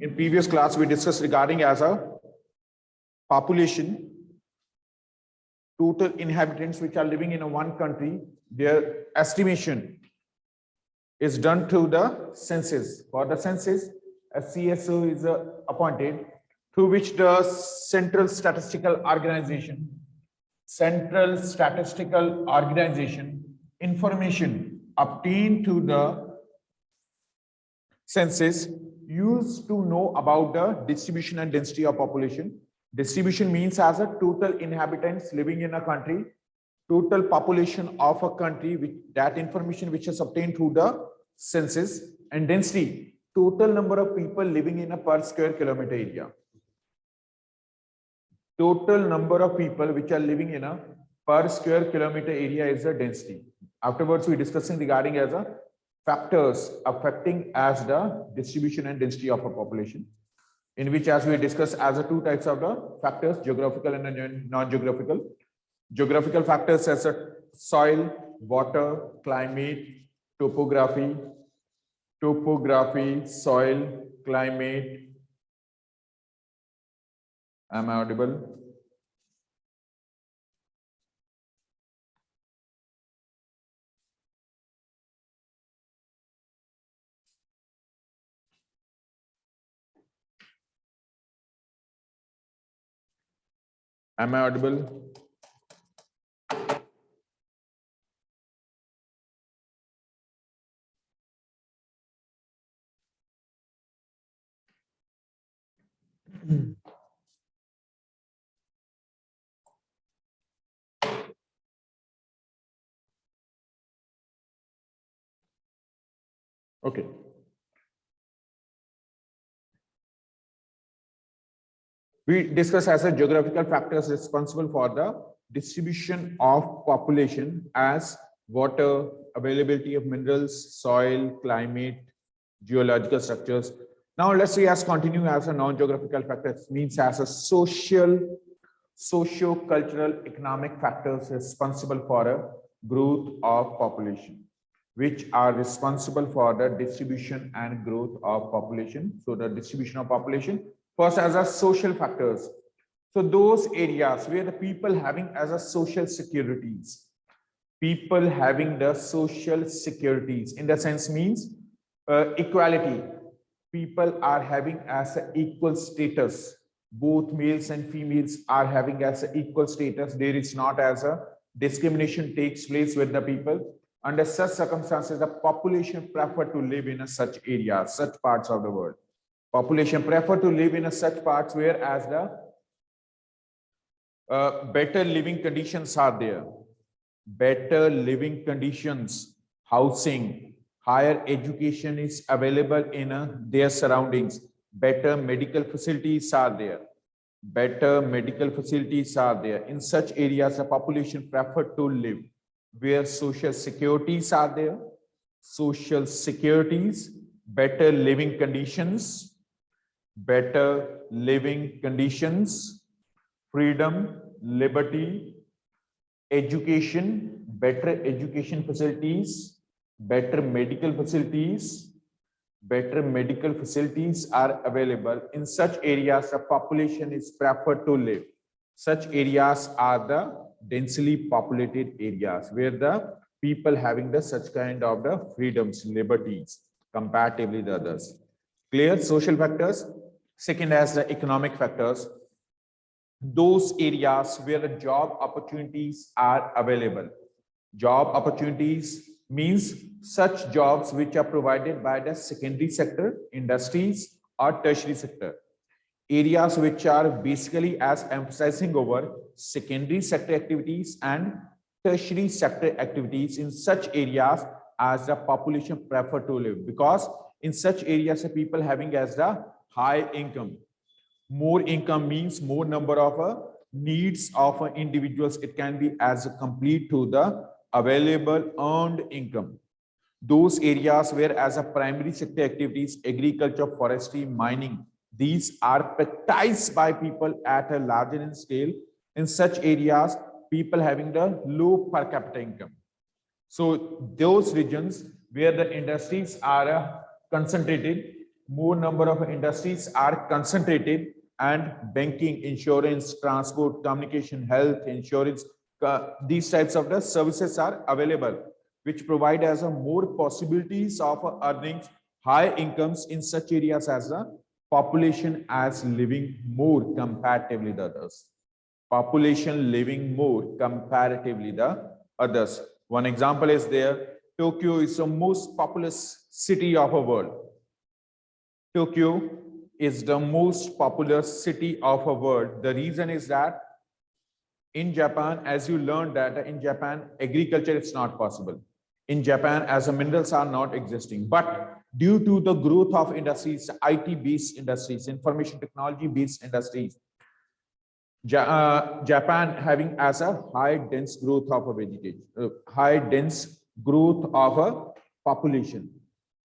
In previous class, we discussed regarding as a population, total inhabitants which are living in a one country, their estimation is done through the census. For the census, a CSO is appointed, through which the Central Statistical Organization information obtained through the census used to know about the distribution and density of population. Distribution means as a total inhabitants living in a country, total population of a country, with that information which is obtained through the census, and density, total number of people living in a per square kilometer area. Total number of people which are living in a per square kilometer area is the density. Afterwards, we discussing regarding as a factors affecting as the distribution and density of a population, in which as we discuss as a two types of the factors, geographical and non-geographical. Geographical factors as a soil, water, climate, topography, soil, climate. Am I audible? Am I audible? Okay. We discuss as a geographical factors responsible for the distribution of population as water, availability of minerals, soil, climate, geological structures. Now let's see as continue as a non-geographical factors, means as a socio-cultural, economic factors responsible for a growth of population, which are responsible for the distribution and growth of population. So the distribution of population, first as a social factors. So those areas where the people having as a social securities, people having the social securities in the sense means equality. People are having as an equal status. Both males and females are having as an equal status. There is not as a discrimination takes place with the people. Under such circumstances, the population prefer to live in such areas, such parts of the world. Population prefer to live in such parts where as the better living conditions are there. Better living conditions, housing, higher education is available in their surroundings. Better medical facilities are there. Better medical facilities are there. In such areas, the population prefer to live. Where social securities are there, social securities, better living conditions, freedom, liberty, education, better education facilities, better medical facilities are available. In such areas, the population is preferred to live. Such areas are the densely populated areas where the people having the such kind of the freedoms, liberties, comparatively the others. Clear? Social factors. Second, as the economic factors, those areas where the job opportunities are available. Job opportunities means such jobs which are provided by the secondary sector, industries, or tertiary sector. Areas which are basically as emphasizing over secondary sector activities and tertiary sector activities. In such areas as the population prefer to live, because in such areas the people having as the high income. More income means more number of needs of individuals. It can be as complete to the available earned income. Those areas where as a primary sector activities, agriculture, forestry, mining, these are practiced by people at a larger in scale. In such areas, people having the low per capita income. So those regions where the industries are concentrated, more number of industries are concentrated, and banking, insurance, transport, communication, health, insurance, these types of the services are available, which provide as a more possibilities of earning high incomes in such areas as the population as living more comparatively the others. Population living more comparatively the others. One example is there. Tokyo is the most populous city of the world. Tokyo is the most populous city of the world. The reason is that in Japan, as you learned that in Japan, agriculture is not possible. In Japan, as the minerals are not existing. But due to the growth of industries, IT-based industries, information technology-based industries, Japan having as a high dense growth of a vegetation, high dense growth of a population.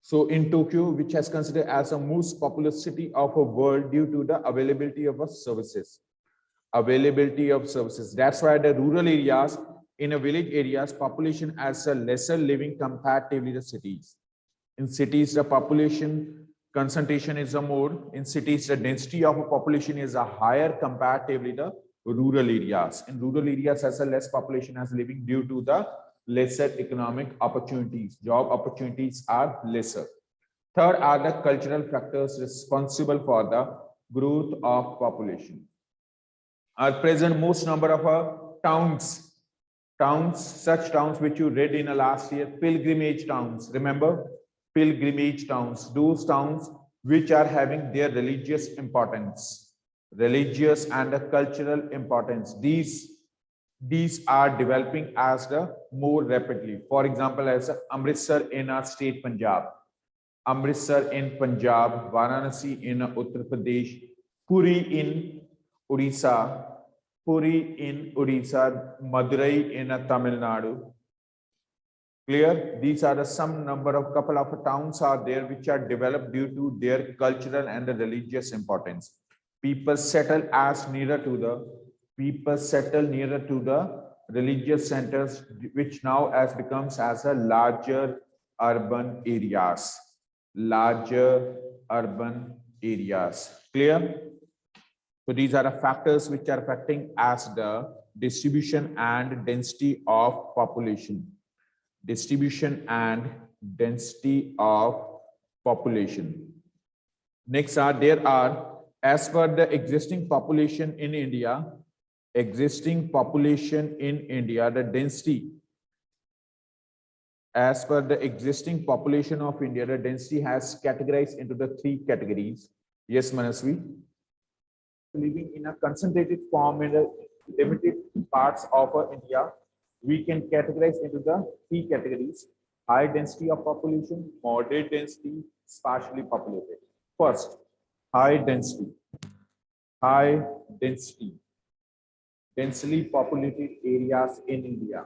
So in Tokyo, which has considered as the most populous city of a world due to the availability of services. Availability of services. That's why the rural areas, in a village areas, population as a lesser living comparatively the cities. In cities, the population concentration is a more. In cities, the density of a population is a higher comparatively the rural areas. In rural areas, as a less population as living due to the lesser economic opportunities. Job opportunities are lesser. Third are the cultural factors responsible for the growth of population. At present, most number of towns, such towns which you read in the last year, pilgrimage towns. Remember, pilgrimage towns, those towns which are having their religious importance, religious and the cultural importance. These are developing as the more rapidly. For example, as Amritsar in our state Punjab, Amritsar in Punjab, Varanasi in Uttar Pradesh, Puri in Odisha, Madurai in Tamil Nadu. Clear? These are the some number of couple of towns are there which are developed due to their cultural and the religious importance. People settle nearer to the religious centers, which now has becomes as a larger urban areas. Clear? So these are the factors which are affecting as the distribution and density of population. Distribution and density of population. Next there are, as per the existing population in India, the density, as per the existing population of India, the density has categorized into the 3 categories. Yes, Manasvi? Living in a concentrated form in the limited parts of India, we can categorize into the 3 categories: high density of population, moderate density, sparsely populated. First, high density. Densely populated areas in India.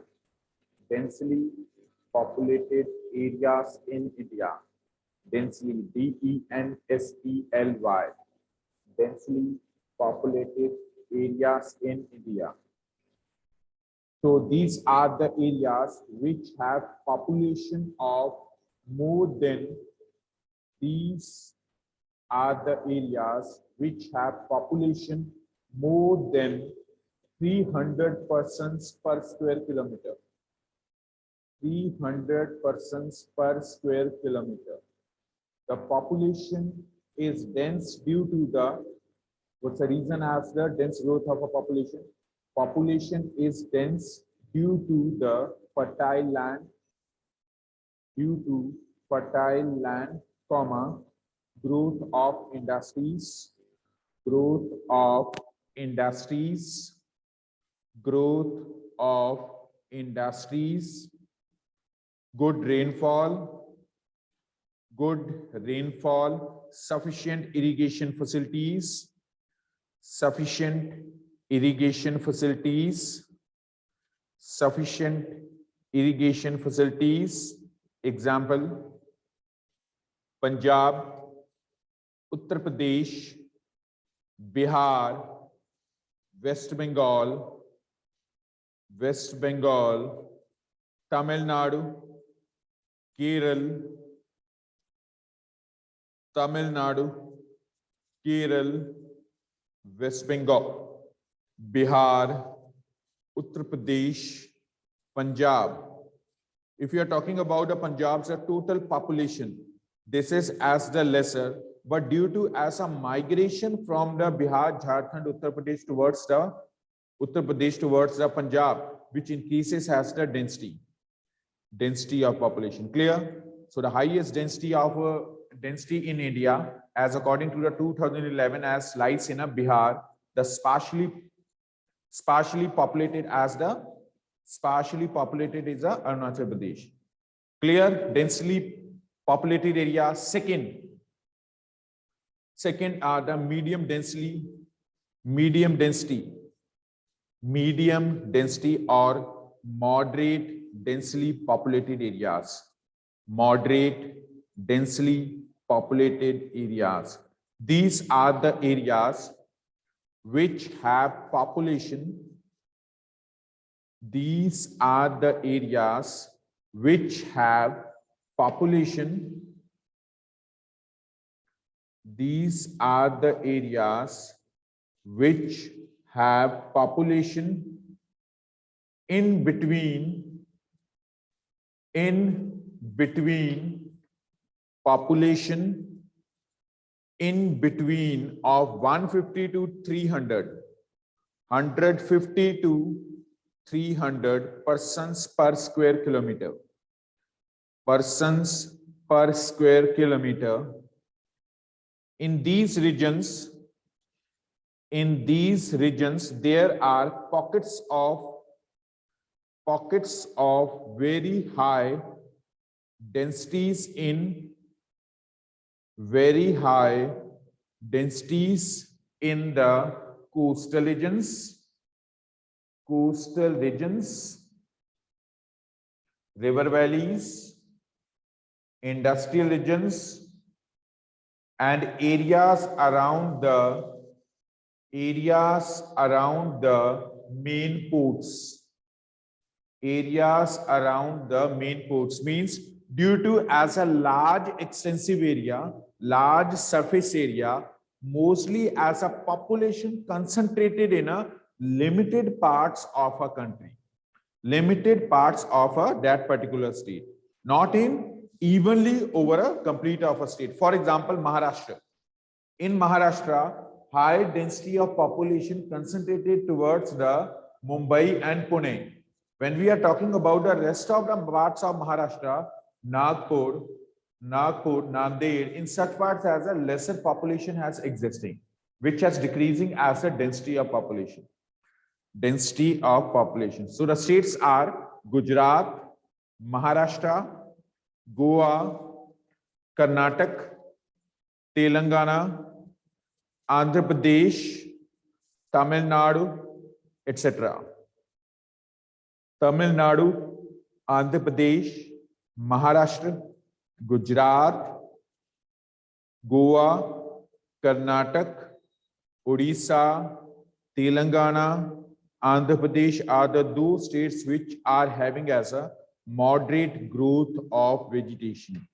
Densely populated areas in India. Densely, D-E-N-S-E-L-Y. Densely populated areas in India. So these are the areas which have population of more than, these are the areas which have population more than 300 persons per square kilometer. 300 persons per square kilometer. The population is dense due to the, what's the reason as the dense growth of a population? Population is dense due to the fertile land, comma, growth of industries, good rainfall, sufficient irrigation facilities, example, Punjab, Uttar Pradesh, Bihar, West Bengal, Tamil Nadu, Kerala, Tamil Nadu, Kerala, West Bengal, Bihar, Uttar Pradesh, Punjab. If you are talking about the Punjab's total population, this is as the lesser, but due to as a migration from the Bihar, Jharkhand, Uttar Pradesh towards the Punjab, which increases as the density of population. Clear? So the highest density in India, as according to the 2011, as lies in a Bihar, the sparsely populated is the Arunachal Pradesh. Clear? Densely populated area. Second are the medium density or moderate densely populated areas. Moderate densely populated areas. These are the areas which have population. These are the areas which have population. These are the areas which have population in between population in between of 150 to 300, 150 to 300 persons per square kilometer. Persons per square kilometer. In these regions, there are pockets of very high densities in the coastal regions, river valleys, industrial regions, and areas around the main ports. Areas around the main ports means due to as a large extensive area, large surface area, mostly as a population concentrated in a limited parts of a country, limited parts of that particular state, not in evenly over a complete of a state. For example, Maharashtra. In Maharashtra, high density of population concentrated towards the Mumbai and Pune. When we are talking about the rest of the parts of Maharashtra, Nagpur, Nanded, in such parts as a lesser population has existing, which has decreasing as a density of population. So the states are Gujarat, Maharashtra, Goa, Karnataka, Telangana, Andhra Pradesh, Tamil Nadu, etc. Tamil Nadu, Andhra Pradesh, Maharashtra, Gujarat, Goa, Karnataka, Odisha, Telangana, Andhra Pradesh are those states which are having as a moderate growth of vegetation,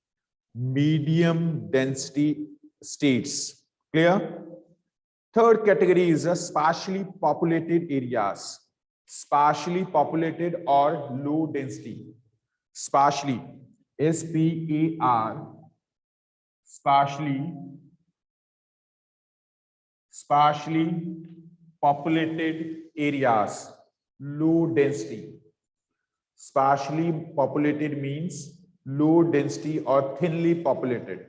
medium density states. Clear? Third category is a sparsely populated areas. Sparsely populated or low density. Sparsely, S-P-A-R, sparsely populated areas, low density. Sparsely populated means low density or thinly populated.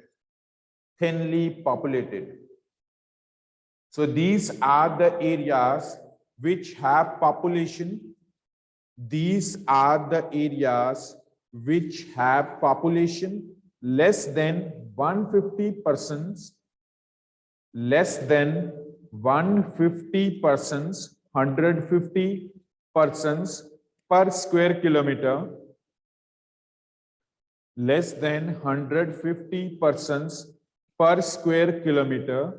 So these are the areas which have population. These are the areas which have population less than 150 persons, less than 150 persons, 150 persons per square kilometer, less than 150 persons per square kilometer.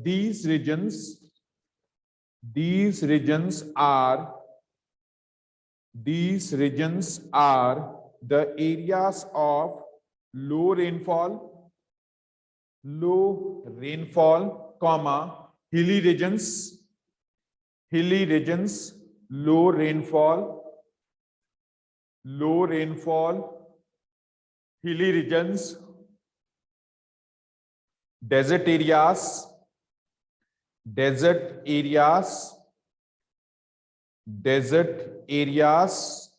These regions are the areas of low rainfall, comma, hilly regions, low rainfall, hilly regions, desert areas, desert areas,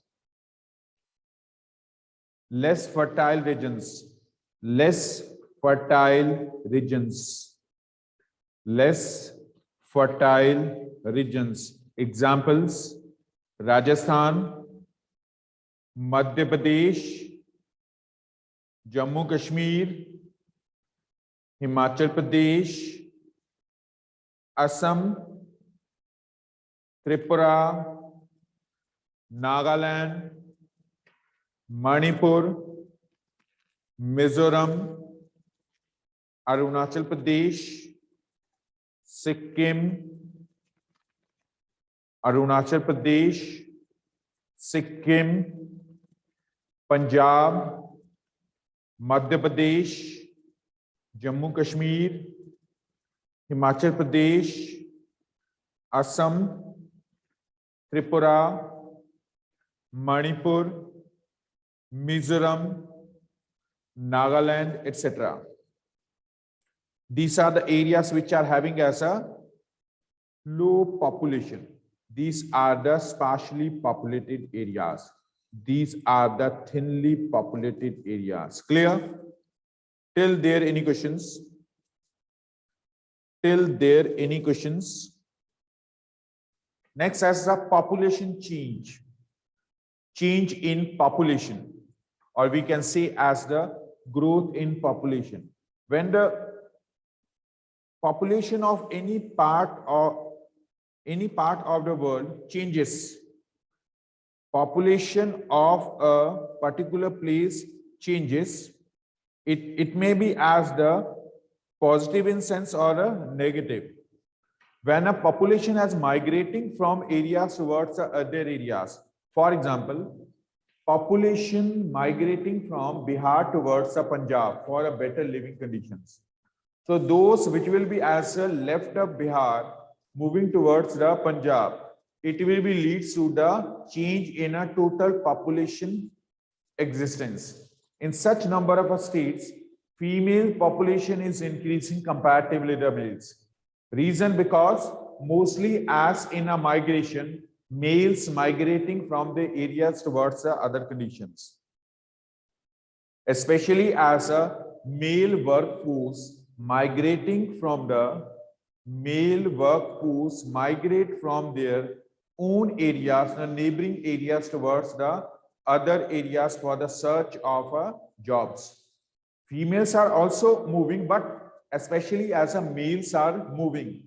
less fertile regions, less fertile regions. Examples: Rajasthan, Madhya Pradesh, Jammu Kashmir, Himachal Pradesh, Assam, Tripura, Nagaland, Manipur, Mizoram, Arunachal Pradesh, Sikkim, Punjab, Madhya Pradesh, Jammu Kashmir, Himachal Pradesh, Assam, Tripura, Manipur, Mizoram, Nagaland, etc. These are the areas which are having as a low population. These are the sparsely populated areas. These are the thinly populated areas. Clear? Till there any questions? Next, as the population change in population, or we can say as the growth in population. When the population of any part of the world changes, population of a particular place changes, it may be as the positive in sense or a negative. When a population is migrating from areas towards other areas, for example, population migrating from Bihar towards Punjab for a better living conditions. So those which will be as a left of Bihar moving towards the Punjab, it will be leads to the change in a total population existence. In such number of states, female population is increasing comparatively the males. Reason because mostly as in a migration, males migrating from the areas towards the other conditions. Especially as a male workforce migrating from the migrate from their own areas and neighboring areas towards the other areas for the search of jobs. Females are also moving, but especially as a males are moving.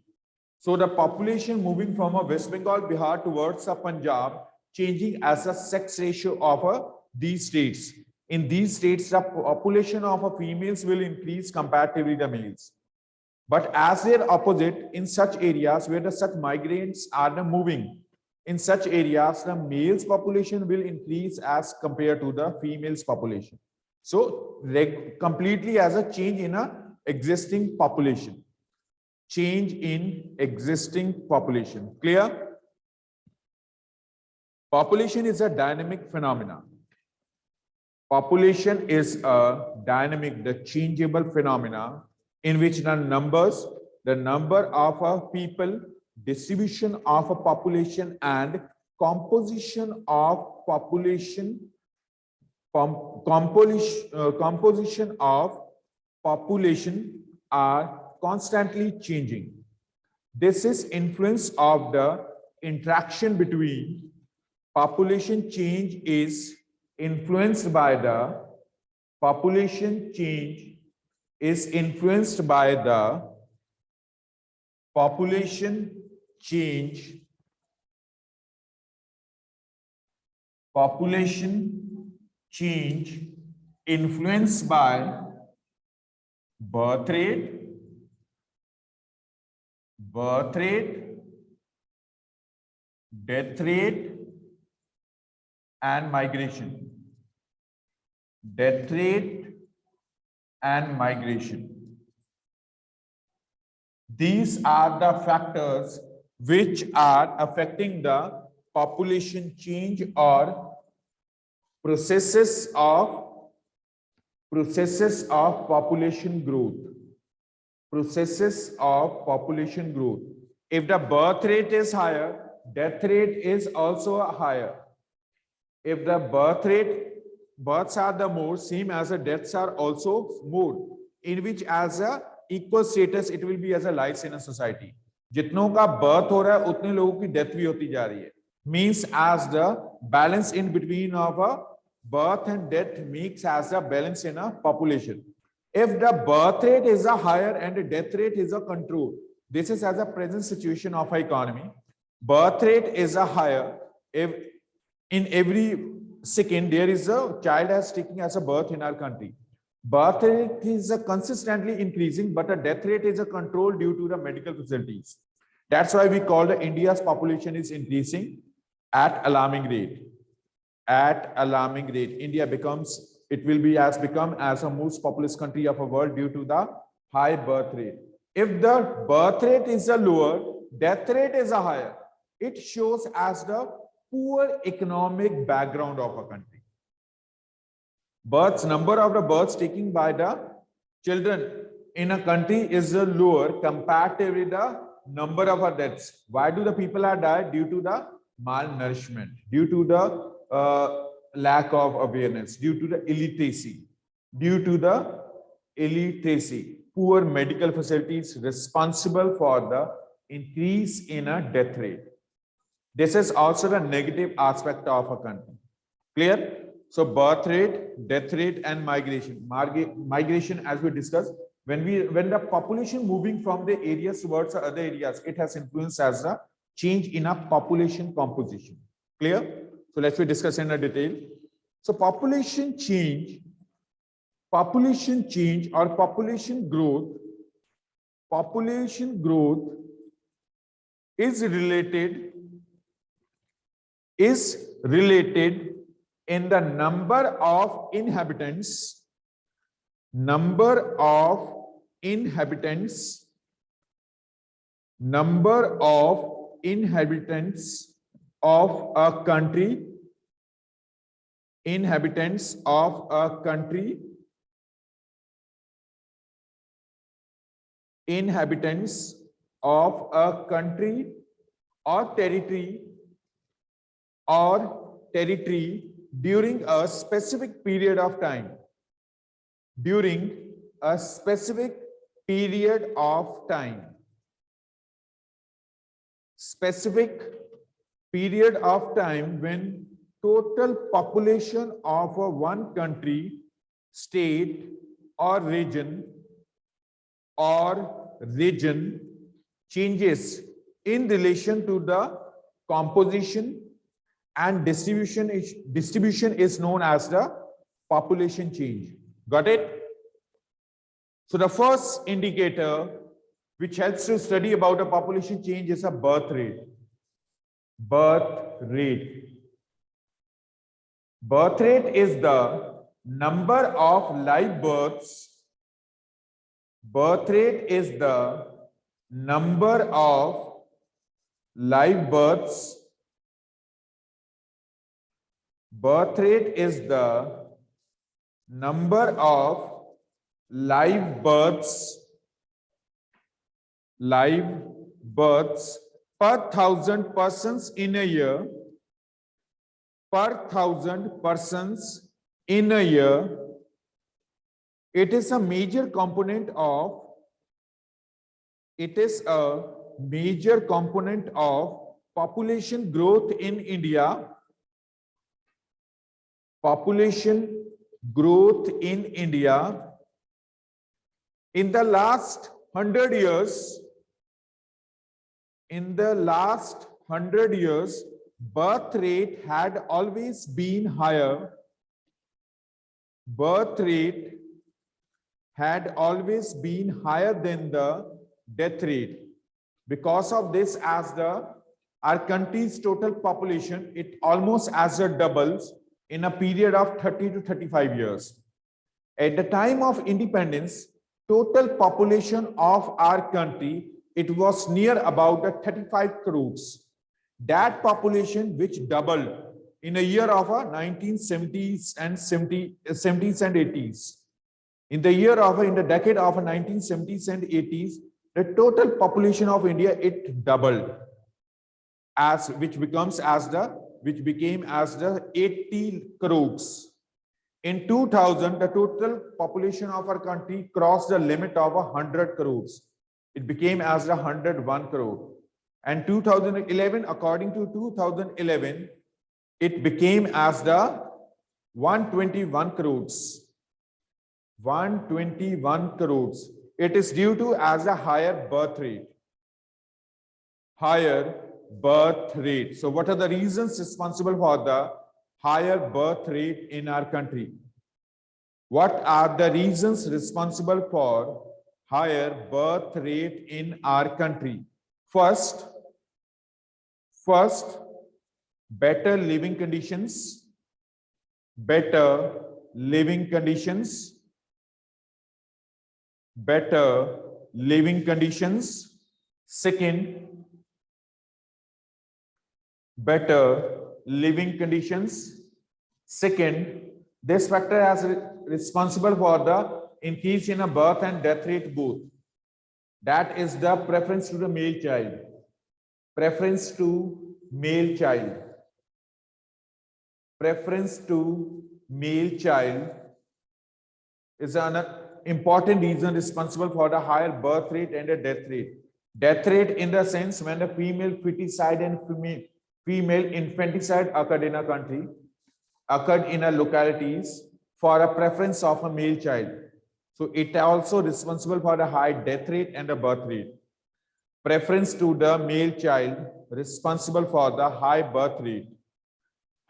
So the population moving from a West Bengal, Bihar towards a Punjab, changing as a sex ratio of these states. In these states, the population of females will increase comparatively the males. But as their opposite, in such areas where the such migrants are moving, in such areas, the males population will increase as compared to the females population. So completely as a change in a existing population. Clear? Population is a dynamic phenomena. Population is a dynamic, the changeable phenomena in which the number of people, distribution of a population, and composition of population, composition of population are constantly changing. This is influence of the interaction between population change is influenced by the population change is influenced by the population change influenced by birth rate, death rate, and migration. Death rate, and migration. These are the factors which are affecting the population change or processes of population growth. Processes of population growth. If the birth rate is higher, death rate is also higher. If the births are the more, same as the deaths are also more, in which as a equal status it will be as a lives in a society. जितनों का birth हो रहा है उतने लोगों की death भी होती जा रही है. Means as the balance in between of a birth and death makes as a balance in a population. If the birth rate is a higher and the death rate is a control, this is as a present situation of our economy. Birth rate is a higher. If in every second there is a child has taken as a birth in our country. Birth rate is consistently increasing, but the death rate is a control due to the medical facilities. That's why we call the India's population is increasing at alarming rate. At alarming rate, India has become as a most populous country of the world due to the high birth rate. If the birth rate is a lower, death rate is a higher. It shows as the poor economic background of a country. Number of the births taken by the children in a country is lower compared to the number of our deaths. Why do the people are died? Due to the malnourishment, due to the lack of awareness, due to the illiteracy, poor medical facilities responsible for the increase in a death rate. This is also the negative aspect of a country. Clear? So birth rate, death rate, and migration. Migration, as we discussed, when the population moving from the areas towards the other areas, it has influence as a change in a population composition. Clear? So let's discuss in a detail. So population change or population growth is related in the number of inhabitants of a country, or territory during a specific period of time. Specific period of time when total population of one country, state, or region changes in relation to the composition and distribution is known as the population change. Got it? So the first indicator which helps to study about a population change is a birth rate. Birth rate is the number of live births. Birth rate is the number of live births. Birth rate is the number of live births per 1,000 persons in a year. It is a major component of population growth in India. In the last 100 years, birth rate had always been higher. Than the death rate. Because of this, as our country's total population, it almost as a doubles in a period of 30 to 35 years. At the time of independence, total population of our country, it was near about 35 crores. That population which doubled in a year of 1970s and 70s and 80s. In the decade of 1970s and 80s, the total population of India, it doubled, which became as the 80 crores. In 2000, the total population of our country crossed the limit of 100 crores. It became as the 101 crore. And 2011, according to 2011, it became as the 121 crores. 121 crores. It is due to as a higher birth rate. Higher birth rate. So what are the reasons responsible for the higher birth rate in our country? What are the reasons responsible for higher birth rate in our country? First, better living conditions. Better living conditions. Better living conditions. Second, better living conditions. Second, this factor is responsible for the increase in a birth and death rate both. That is the preference to the male child. Preference to male child. Preference to male child is an important reason responsible for the higher birth rate and the death rate. Death rate in the sense when the female feticide and female infanticide occurred in a country, occurred in a localities for a preference of a male child. So it also responsible for the high death rate and the birth rate. Preference to the male child responsible for the high birth rate.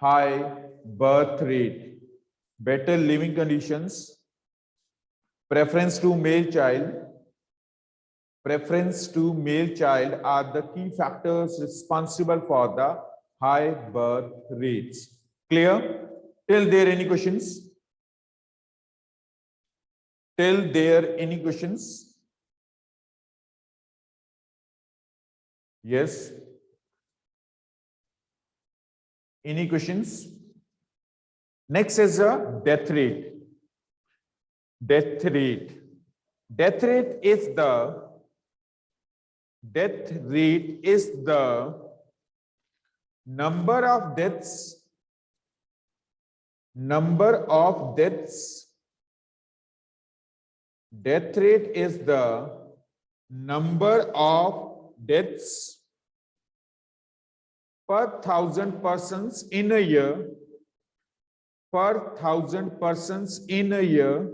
High birth rate. Better living conditions. Preference to male child. Preference to male child are the key factors responsible for the high birth rates. Clear? Till there any questions? Till there any questions? Yes. Any questions? Next is a death rate. Death rate. Death rate is the number of deaths. Death rate is the number of deaths per 1,000 persons in a year. Per 1,000 persons in a year.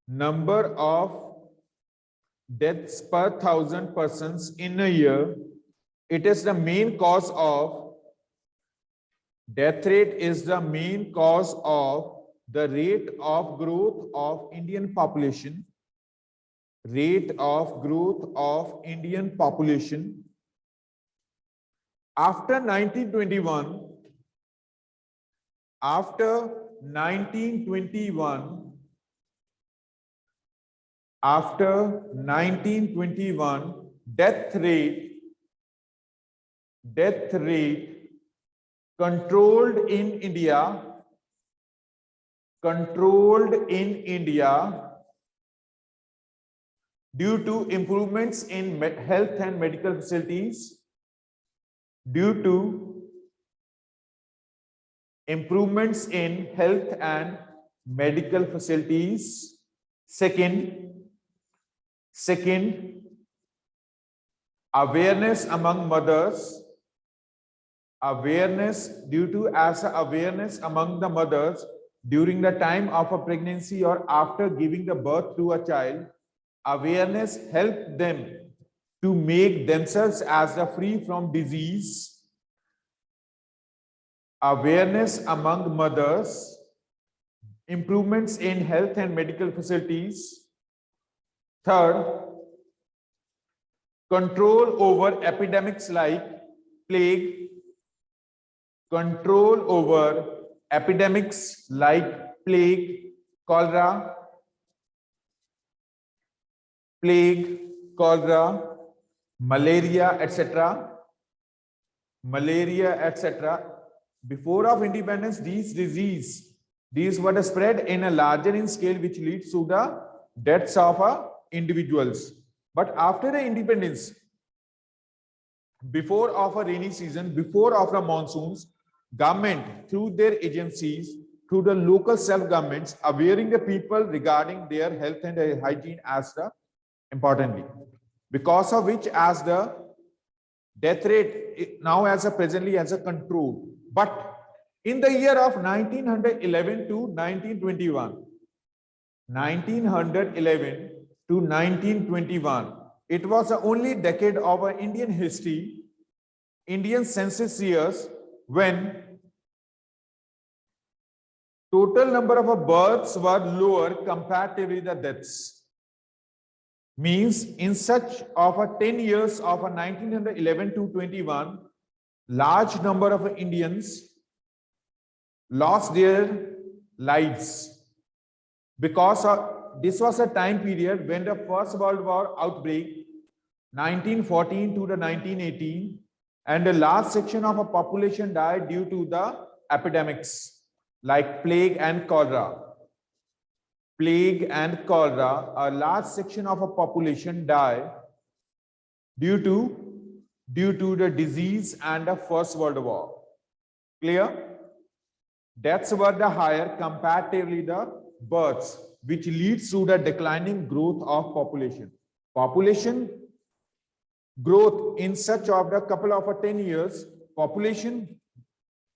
Number of deaths per 1,000 persons in a year. It is the main cause of death rate is the main cause of the rate of growth of Indian population. Rate of growth of Indian population. After 1921, death rate controlled in India due to improvements in health and medical facilities. Due to improvements in health and medical facilities. Second, awareness among mothers. Awareness among the mothers during the time of a pregnancy or after giving the birth to a child. Awareness helped them to make themselves as free from disease. Awareness among mothers. Improvements in health and medical facilities. Third, control over epidemics like plague. Control over epidemics like cholera, malaria, etc. Before of independence, these were spread in a larger in scale, which leads to the deaths of individuals. But after the independence, before of a rainy season, before of the monsoons, government through their agencies, through the local self-governments, awareing the people regarding their health and hygiene as the importantly, because of which as the death rate now as a presently as a control. But in the year of 1911 to 1921, 1911 to 1921, it was the only decade of Indian history, Indian census years, when total number of births were lower comparatively the deaths. Means in such of a 10 years of a 1911 to 21, large number of Indians lost their lives because this was a time period when the First World War outbreak, 1914 to the 1918, and the last section of a population died due to the epidemics like plague and cholera. A large section of a population died due to the disease and the First World War. Clear? Deaths were the higher comparatively the births, which leads to the declining growth of population. Population growth in such of the couple of 10 years, population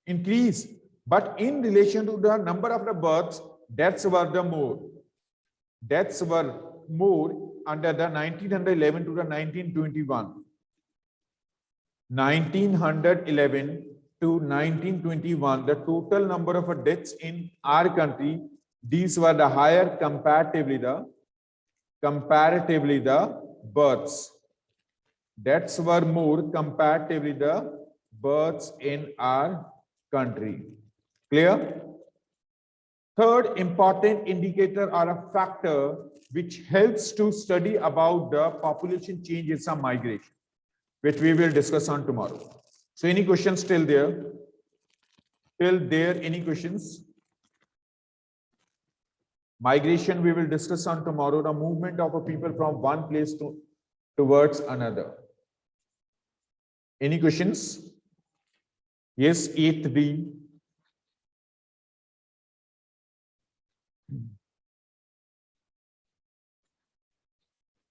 increase, but in relation to the number of the births, deaths were the more. Deaths were more under the 1911 to the 1921. 1911 to 1921, the total number of deaths in our country, these were the higher comparatively the births. Deaths were more comparatively the births in our country. Clear? Third important indicator or a factor which helps to study about the population change is some migration, which we will discuss on tomorrow. So any questions till there? Any questions? Migration we will discuss on tomorrow, the movement of a people from one place towards another. Any questions? Yes, 8B.